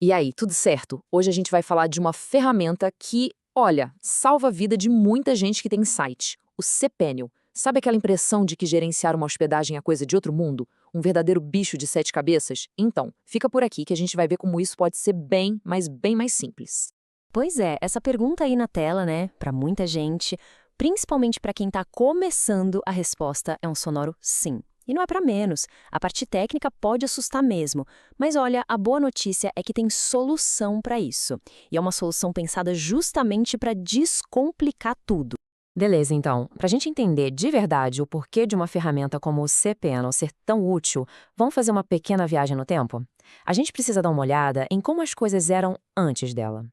E aí, tudo certo? Hoje a gente vai falar de uma ferramenta que, olha, salva a vida de muita gente que tem site, o cPanel. Sabe aquela impressão de que gerenciar uma hospedagem é coisa de outro mundo? Um verdadeiro bicho de sete cabeças? Então, fica por aqui que a gente vai ver como isso pode ser bem, mas bem mais simples. Pois é, essa pergunta aí na tela, né, para muita gente, principalmente para quem está começando, a resposta é um sonoro sim. E não é para menos. A parte técnica pode assustar mesmo, mas olha, a boa notícia é que tem solução para isso. E é uma solução pensada justamente para descomplicar tudo. Beleza, então. Para a gente entender de verdade o porquê de uma ferramenta como o cPanel ser tão útil, vamos fazer uma pequena viagem no tempo? A gente precisa dar uma olhada em como as coisas eram antes dela.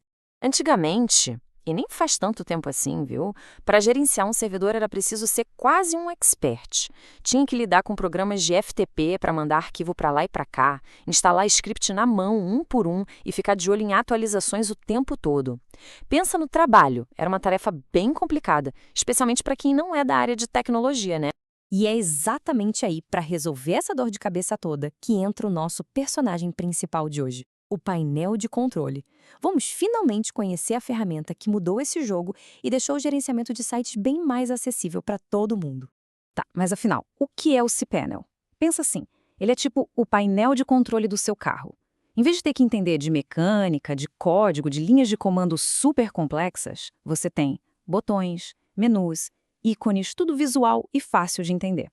Antigamente, e nem faz tanto tempo assim, viu? Para gerenciar um servidor era preciso ser quase um expert. Tinha que lidar com programas de FTP para mandar arquivo para lá e para cá, instalar script na mão, um por um, e ficar de olho em atualizações o tempo todo. Pensa no trabalho, era uma tarefa bem complicada, especialmente para quem não é da área de tecnologia, né? E é exatamente aí, para resolver essa dor de cabeça toda, que entra o nosso personagem principal de hoje, o painel de controle. Vamos finalmente conhecer a ferramenta que mudou esse jogo e deixou o gerenciamento de sites bem mais acessível para todo mundo. Tá, mas afinal, o que é o cPanel? Pensa assim, ele é tipo o painel de controle do seu carro. Em vez de ter que entender de mecânica, de código, de linhas de comando super complexas, você tem botões, menus, ícones, tudo visual e fácil de entender.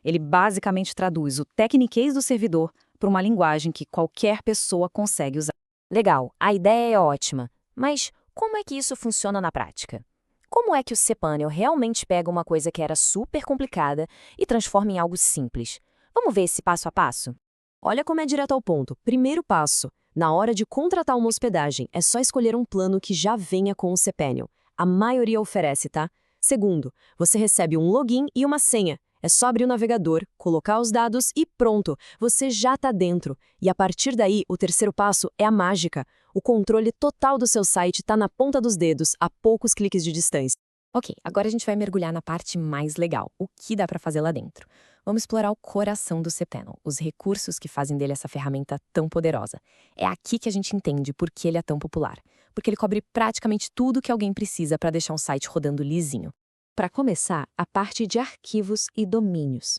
Ele basicamente traduz o techniquez do servidor para uma linguagem que qualquer pessoa consegue usar. Legal, a ideia é ótima, mas como é que isso funciona na prática? Como é que o cPanel realmente pega uma coisa que era super complicada e transforma em algo simples? Vamos ver esse passo a passo? Olha como é direto ao ponto. Primeiro passo. Na hora de contratar uma hospedagem, é só escolher um plano que já venha com o cPanel. A maioria oferece, tá? Segundo, você recebe um login e uma senha. É só abrir o navegador, colocar os dados e pronto, você já está dentro. E a partir daí, o terceiro passo é a mágica. O controle total do seu site está na ponta dos dedos, a poucos cliques de distância. Ok, agora a gente vai mergulhar na parte mais legal, o que dá para fazer lá dentro. Vamos explorar o coração do cPanel, os recursos que fazem dele essa ferramenta tão poderosa. É aqui que a gente entende por que ele é tão popular, porque ele cobre praticamente tudo que alguém precisa para deixar um site rodando lisinho. Para começar, a parte de arquivos e domínios.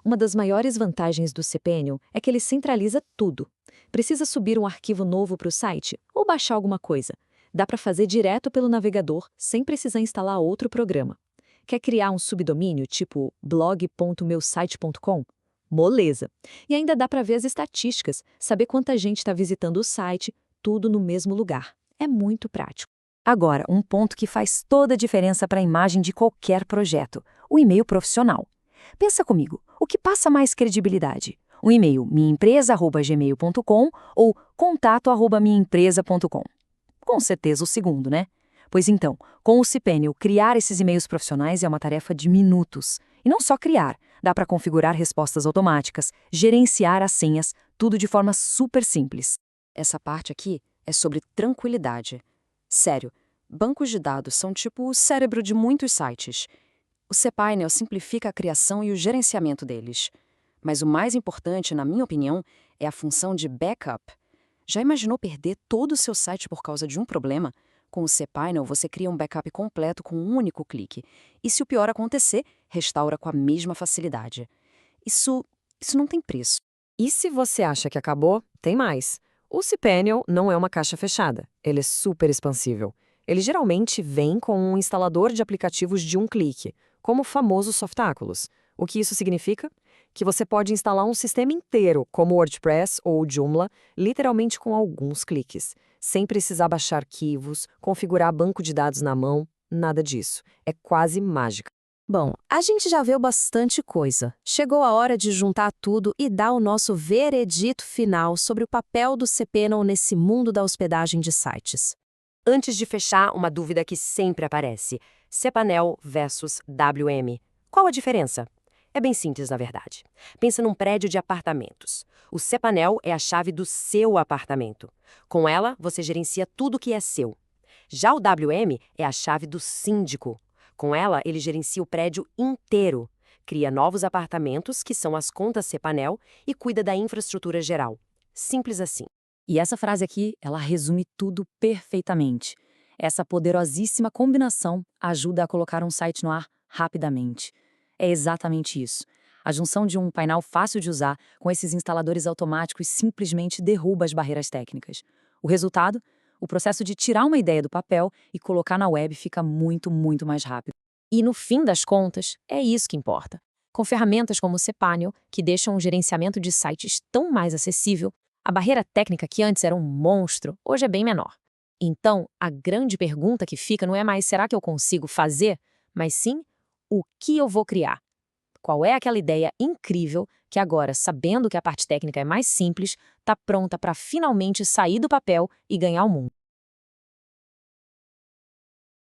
Uma das maiores vantagens do cPanel é que ele centraliza tudo. Precisa subir um arquivo novo para o site ou baixar alguma coisa? Dá para fazer direto pelo navegador, sem precisar instalar outro programa. Quer criar um subdomínio tipo blog.meusite.com? Moleza! E ainda dá para ver as estatísticas, saber quanta gente está visitando o site, tudo no mesmo lugar. É muito prático. Agora, um ponto que faz toda a diferença para a imagem de qualquer projeto, o e-mail profissional. Pensa comigo, o que passa mais credibilidade? O e-mail minhaempresa@gmail.com ou contato@minhaempresa.com? Com certeza o segundo, né? Pois então, com o cPanel, criar esses e-mails profissionais é uma tarefa de minutos. E não só criar, dá para configurar respostas automáticas, gerenciar as senhas, tudo de forma super simples. Essa parte aqui é sobre tranquilidade. Sério, bancos de dados são tipo o cérebro de muitos sites. O cPanel simplifica a criação e o gerenciamento deles. Mas o mais importante, na minha opinião, é a função de backup. Já imaginou perder todo o seu site por causa de um problema? Com o cPanel, você cria um backup completo com um único clique. E se o pior acontecer, restaura com a mesma facilidade. Isso não tem preço. E se você acha que acabou, tem mais. O cPanel não é uma caixa fechada, ele é super expansível. Ele geralmente vem com um instalador de aplicativos de um clique, como o famoso Softaculous. O que isso significa? Que você pode instalar um sistema inteiro, como o WordPress ou o Joomla, literalmente com alguns cliques, sem precisar baixar arquivos, configurar banco de dados na mão, nada disso. É quase mágica. Bom, a gente já viu bastante coisa. Chegou a hora de juntar tudo e dar o nosso veredito final sobre o papel do cPanel nesse mundo da hospedagem de sites. Antes de fechar, uma dúvida que sempre aparece: cPanel versus WM. Qual a diferença? É bem simples, na verdade. Pensa num prédio de apartamentos. O cPanel é a chave do seu apartamento. Com ela, você gerencia tudo que é seu. Já o WM é a chave do síndico. Com ela, ele gerencia o prédio inteiro, cria novos apartamentos, que são as contas cPanel, e cuida da infraestrutura geral. Simples assim. E essa frase aqui, ela resume tudo perfeitamente. Essa poderosíssima combinação ajuda a colocar um site no ar rapidamente. É exatamente isso. A junção de um painel fácil de usar com esses instaladores automáticos simplesmente derruba as barreiras técnicas. O resultado? O processo de tirar uma ideia do papel e colocar na web fica muito, muito mais rápido. E no fim das contas, é isso que importa. Com ferramentas como o cPanel, que deixam o gerenciamento de sites tão mais acessível, a barreira técnica que antes era um monstro, hoje é bem menor. Então, a grande pergunta que fica não é mais será que eu consigo fazer, mas sim o que eu vou criar. Qual é aquela ideia incrível que agora, sabendo que a parte técnica é mais simples, está pronta para finalmente sair do papel e ganhar o mundo?